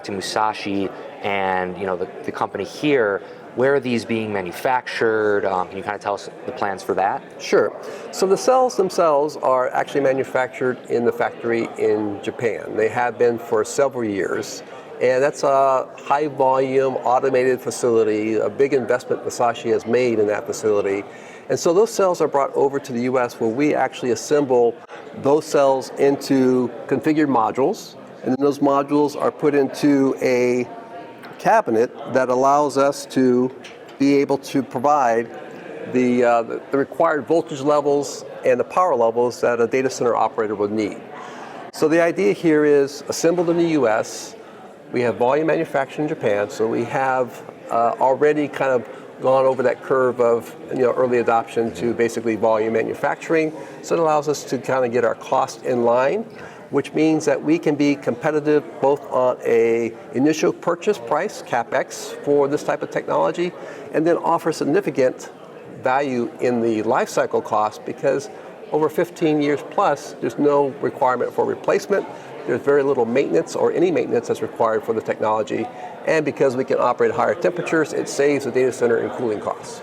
back to Musashi and the company here, where are these being manufactured? Can you kind of tell us the plans for that? Sure. So the cells themselves are actually manufactured in the factory in Japan. They have been for several years. And that's a high volume automated facility, a big investment Musashi has made in that facility. And so those cells are brought over to the US where we actually assemble those cells into configured modules. And then those modules are put into a cabinet that allows us to be able to provide the required voltage levels and the power levels that a data center operator would need. So the idea here is assembled in the US. We have volume manufacturing in Japan, so we have already kind of gone over that curve of early adoption to basically volume manufacturing. So it allows us to kind of get our cost in line, which means that we can be competitive both on a initial purchase price, CapEx, for this type of technology, and then offer significant value in the life cycle cost, because over 15 years plus, there's no requirement for replacement. There's very little maintenance or any maintenance that's required for the technology. And because we can operate at higher temperatures, it saves the data center in cooling costs.